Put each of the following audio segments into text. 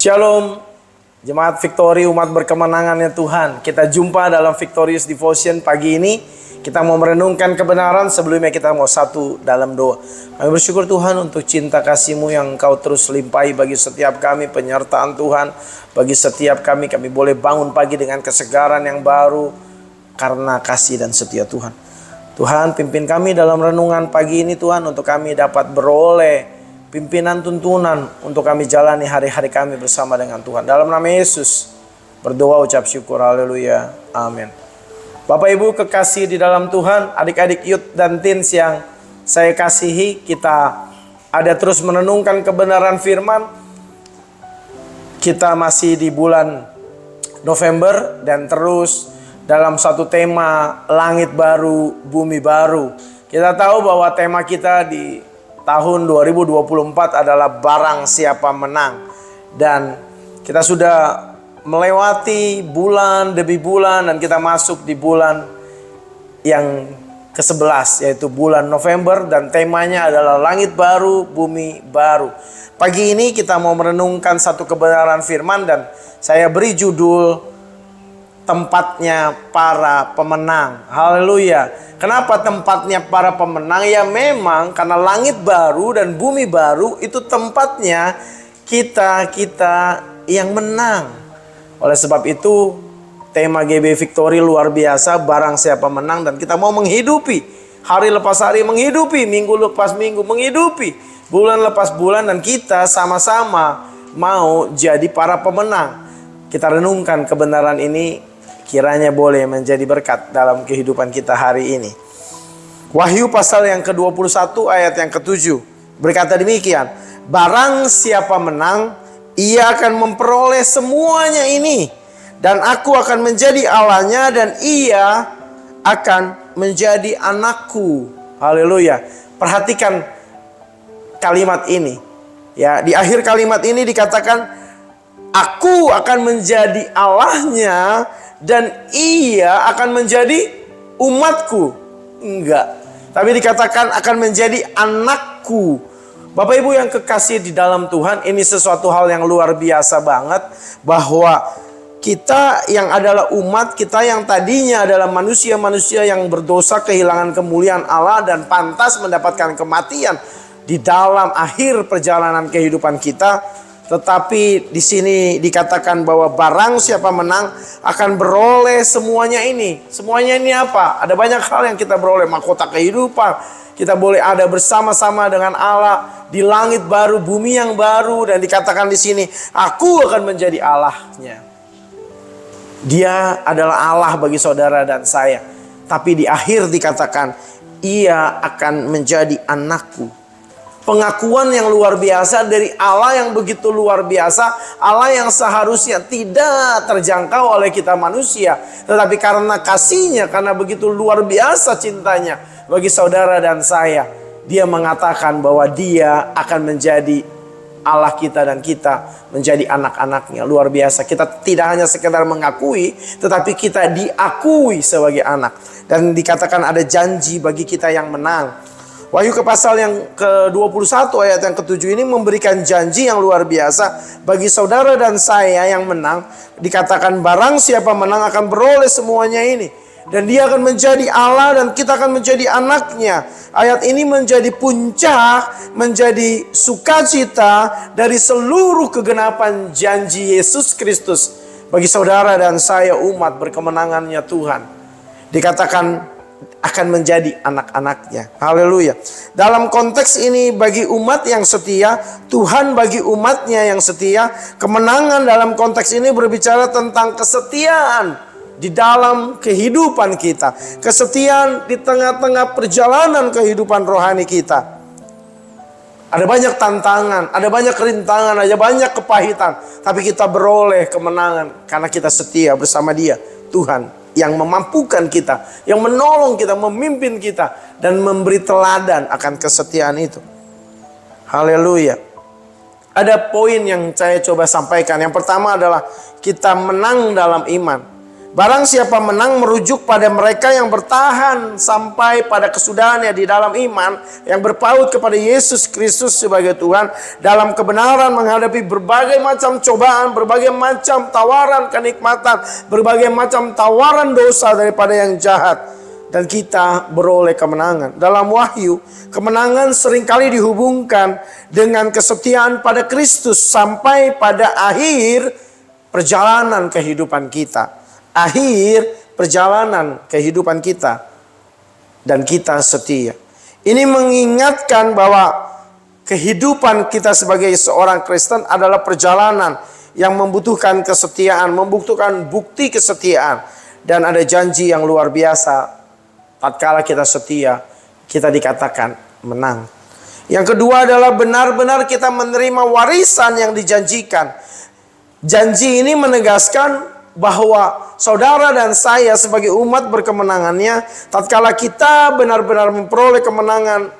Shalom, Jemaat Victory, umat berkemenangannya Tuhan. Kita jumpa dalam Victorious Devotion pagi ini. Kita mau merenungkan kebenaran, sebelumnya kita mau satu dalam doa. Kami bersyukur Tuhan untuk cinta kasih-Mu yang Engkau terus limpahi bagi setiap kami, penyertaan Tuhan. Bagi setiap kami boleh bangun pagi dengan kesegaran yang baru karena kasih dan setia Tuhan. Tuhan, pimpin kami dalam renungan pagi ini Tuhan, untuk kami dapat beroleh pimpinan tuntunan untuk kami jalani hari-hari kami bersama dengan Tuhan. Dalam nama Yesus berdoa, ucap syukur, haleluya, amin. Bapak Ibu kekasih di dalam Tuhan, adik-adik youth dan teens yang saya kasihi, kita ada terus menenungkan kebenaran firman. Kita masih di bulan November dan terus dalam satu tema langit baru, bumi baru. Kita tahu bahwa tema kita di tahun 2024 adalah barang siapa menang. Dan kita sudah melewati bulan demi bulan dan kita masuk di bulan yang ke-11, yaitu bulan November, dan temanya adalah langit baru, bumi baru. Pagi ini kita mau merenungkan satu kebenaran firman dan saya beri judul tempatnya para pemenang. Haleluya. Kenapa tempatnya para pemenang? Ya memang karena langit baru dan bumi baru itu tempatnya kita yang menang. Oleh sebab itu tema GB Victory luar biasa, barang siapa menang, dan kita mau menghidupi hari lepas hari, menghidupi minggu lepas minggu, menghidupi bulan lepas bulan, dan kita sama-sama mau jadi para pemenang. Kita renungkan kebenaran ini, kiranya boleh menjadi berkat dalam kehidupan kita hari ini. Wahyu pasal yang ke-21 ayat yang ke-7 berkata demikian, barang siapa menang, ia akan memperoleh semuanya ini, dan aku akan menjadi Allahnya dan ia akan menjadi anakku. Haleluya. Perhatikan kalimat ini. Ya, di akhir kalimat ini dikatakan, aku akan menjadi Allahnya dan ia akan menjadi umatku. Enggak. Tapi dikatakan akan menjadi anakku. Bapak Ibu yang kekasih di dalam Tuhan, ini sesuatu hal yang luar biasa banget. Bahwa kita yang adalah umat, kita yang tadinya adalah manusia-manusia yang berdosa, kehilangan kemuliaan Allah dan pantas mendapatkan kematian di dalam akhir perjalanan kehidupan kita. Tetapi di sini dikatakan bahwa barang siapa menang akan beroleh semuanya ini. Semuanya ini apa? Ada banyak hal yang kita beroleh. Mahkota kehidupan. Kita boleh ada bersama-sama dengan Allah di langit baru, bumi yang baru. Dan dikatakan di sini, aku akan menjadi Allahnya. Dia adalah Allah bagi saudara dan saya. Tapi di akhir dikatakan, ia akan menjadi anakku. Pengakuan yang luar biasa dari Allah yang begitu luar biasa. Allah yang seharusnya tidak terjangkau oleh kita manusia. Tetapi karena kasihnya, karena begitu luar biasa cintanya bagi saudara dan saya, dia mengatakan bahwa dia akan menjadi Allah kita dan kita menjadi anak-anaknya. Luar biasa. Kita tidak hanya sekedar mengakui, tetapi kita diakui sebagai anak. Dan dikatakan ada janji bagi kita yang menang. Wahyu ke pasal yang ke-21 ayat yang ke-7 ini memberikan janji yang luar biasa bagi saudara dan saya yang menang. Dikatakan barang siapa menang akan beroleh semuanya ini. Dan dia akan menjadi Allah dan kita akan menjadi anaknya. Ayat ini menjadi puncak, menjadi sukacita dari seluruh kegenapan janji Yesus Kristus bagi saudara dan saya umat berkemenangannya Tuhan. Dikatakan akan menjadi anak-anaknya. Haleluya. Dalam konteks ini bagi umat yang setia, Tuhan bagi umatnya yang setia, kemenangan dalam konteks ini berbicara tentang kesetiaan di dalam kehidupan kita. Kesetiaan di tengah-tengah perjalanan kehidupan rohani kita. Ada banyak tantangan, ada banyak rintangan, ada banyak kepahitan. Tapi kita beroleh kemenangan karena kita setia bersama Dia, Tuhan yang memampukan kita, yang menolong kita, memimpin kita, dan memberi teladan akan kesetiaan itu. Haleluya. Ada poin yang saya coba sampaikan. Yang pertama adalah kita menang dalam iman. Barang siapa menang merujuk pada mereka yang bertahan sampai pada kesudahannya di dalam iman, yang berpaut kepada Yesus Kristus sebagai Tuhan, dalam kebenaran menghadapi berbagai macam cobaan, berbagai macam tawaran kenikmatan, berbagai macam tawaran dosa daripada yang jahat. Dan kita beroleh kemenangan. Dalam Wahyu, kemenangan seringkali dihubungkan dengan kesetiaan pada Kristus sampai pada akhir perjalanan kehidupan kita. Akhir perjalanan kehidupan kita. Dan kita setia. Ini mengingatkan bahwa kehidupan kita sebagai seorang Kristen adalah perjalanan yang membutuhkan kesetiaan, membutuhkan bukti kesetiaan. Dan ada janji yang luar biasa. Tatkala kita setia, kita dikatakan menang. Yang kedua adalah benar-benar kita menerima warisan yang dijanjikan. Janji ini menegaskan bahwa saudara dan saya sebagai umat berkemenangannya, tatkala kita benar-benar memperoleh kemenangan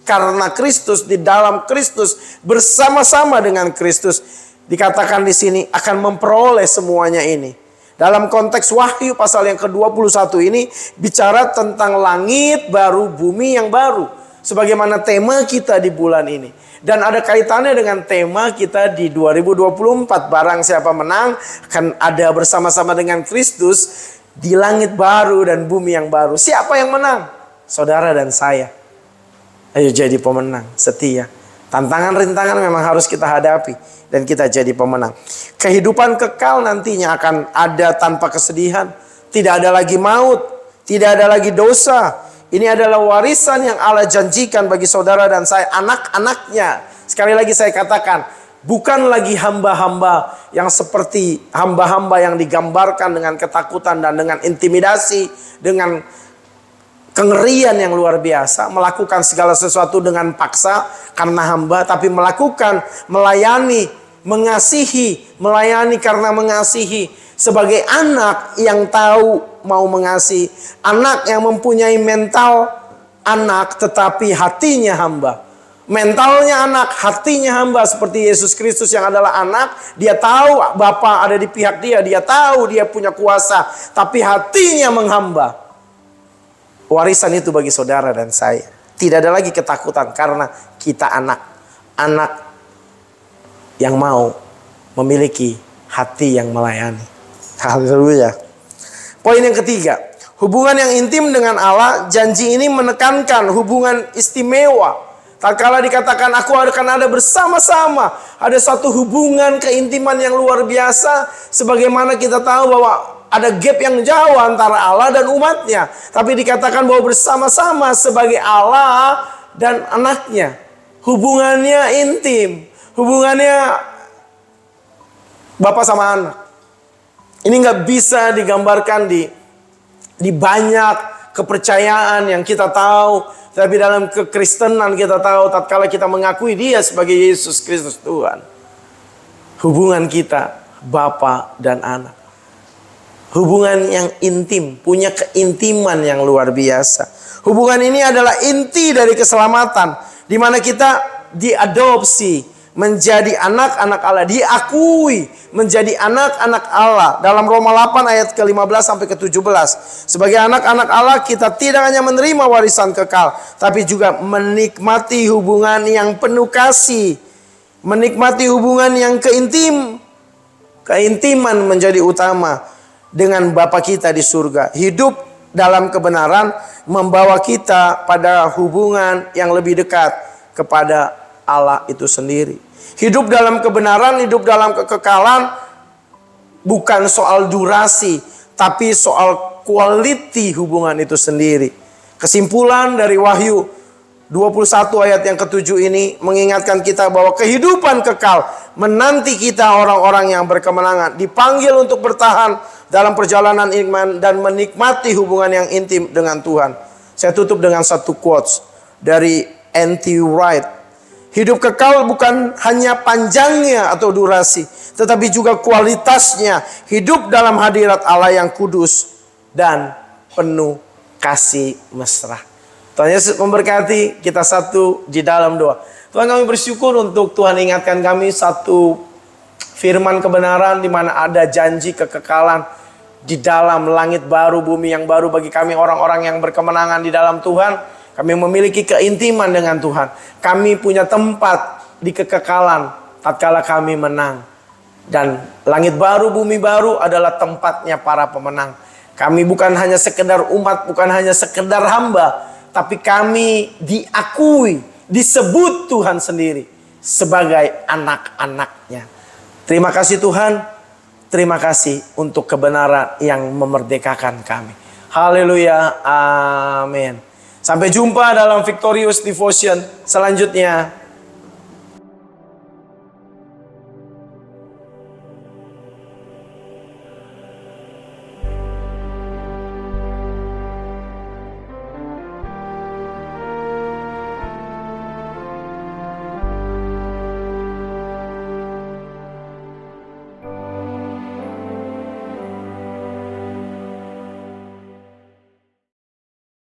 karena Kristus, di dalam Kristus, bersama-sama dengan Kristus, dikatakan di sini akan memperoleh semuanya ini. Dalam konteks Wahyu pasal yang ke-21 ini bicara tentang langit baru, bumi yang baru. Sebagaimana tema kita di bulan ini. Dan ada kaitannya dengan tema kita di 2024. Barang siapa menang akan ada bersama-sama dengan Kristus di langit baru dan bumi yang baru. Siapa yang menang? Saudara dan saya. Ayo jadi pemenang, setia. Tantangan-rintangan memang harus kita hadapi. Dan kita jadi pemenang. Kehidupan kekal nantinya akan ada tanpa kesedihan. Tidak ada lagi maut. Tidak ada lagi dosa. Ini adalah warisan yang Allah janjikan bagi saudara dan saya, anak-anaknya. Sekali lagi saya katakan, bukan lagi hamba-hamba yang seperti hamba-hamba yang digambarkan dengan ketakutan dan dengan intimidasi, dengan kengerian yang luar biasa, melakukan segala sesuatu dengan paksa karena hamba, tapi melakukan, melayani, mengasihi, melayani karena mengasihi, sebagai anak yang tahu mau mengasihi, anak yang mempunyai mental anak tetapi hatinya hamba. Mentalnya anak, hatinya hamba, seperti Yesus Kristus yang adalah anak. Dia tahu Bapa ada di pihak dia, dia tahu dia punya kuasa, tapi hatinya menghamba. Warisan itu bagi saudara dan saya. Tidak ada lagi ketakutan karena kita anak yang mau memiliki hati yang melayani. Haleluya. Poin yang ketiga, hubungan yang intim dengan Allah. Janji ini menekankan hubungan istimewa. Tatkala dikatakan aku akan ada bersama-sama, ada satu hubungan keintiman yang luar biasa. Sebagaimana kita tahu bahwa ada gap yang jauh antara Allah dan umatnya, tapi dikatakan bahwa bersama-sama sebagai Allah dan anaknya. Hubungannya intim. Hubungannya bapak sama anak. Ini nggak bisa digambarkan di banyak kepercayaan yang kita tahu. Tapi dalam kekristenan kita tahu tatkala kita mengakui dia sebagai Yesus Kristus Tuhan. Hubungan kita bapak dan anak. Hubungan yang intim, punya keintiman yang luar biasa. Hubungan ini adalah inti dari keselamatan, di mana kita diadopsi menjadi anak-anak Allah, diakui menjadi anak-anak Allah. Dalam Roma 8 ayat ke-15 sampai ke-17. Sebagai anak-anak Allah kita tidak hanya menerima warisan kekal, tapi juga menikmati hubungan yang penuh kasih. Menikmati hubungan yang keintiman menjadi utama dengan Bapa kita di surga. Hidup dalam kebenaran membawa kita pada hubungan yang lebih dekat kepada Allah itu sendiri. Hidup dalam kebenaran, hidup dalam kekekalan bukan soal durasi, tapi soal quality hubungan itu sendiri. Kesimpulan dari Wahyu 21 ayat yang ke-7 ini mengingatkan kita bahwa kehidupan kekal menanti kita orang-orang yang berkemenangan, dipanggil untuk bertahan dalam perjalanan iman dan menikmati hubungan yang intim dengan Tuhan. Saya tutup dengan satu quotes dari N.T. Wright. Hidup kekal bukan hanya panjangnya atau durasi, tetapi juga kualitasnya. Hidup dalam hadirat Allah yang kudus dan penuh kasih mesra. Tuhan Yesus memberkati kita satu di dalam doa. Tuhan, kami bersyukur untuk Tuhan ingatkan kami satu firman kebenaran di mana ada janji kekekalan. di dalam langit baru, bumi yang baru bagi kami orang-orang yang berkemenangan di dalam Tuhan. Kami memiliki keintiman dengan Tuhan. Kami punya tempat di kekekalan tatkala kami menang. Dan langit baru, bumi baru adalah tempatnya para pemenang. Kami bukan hanya sekedar umat, bukan hanya sekedar hamba, tapi kami diakui, disebut Tuhan sendiri sebagai anak-anaknya. Terima kasih Tuhan. Terima kasih untuk kebenaran yang memerdekakan kami. Haleluya. Amin. Sampai jumpa dalam Victorious Devotion selanjutnya.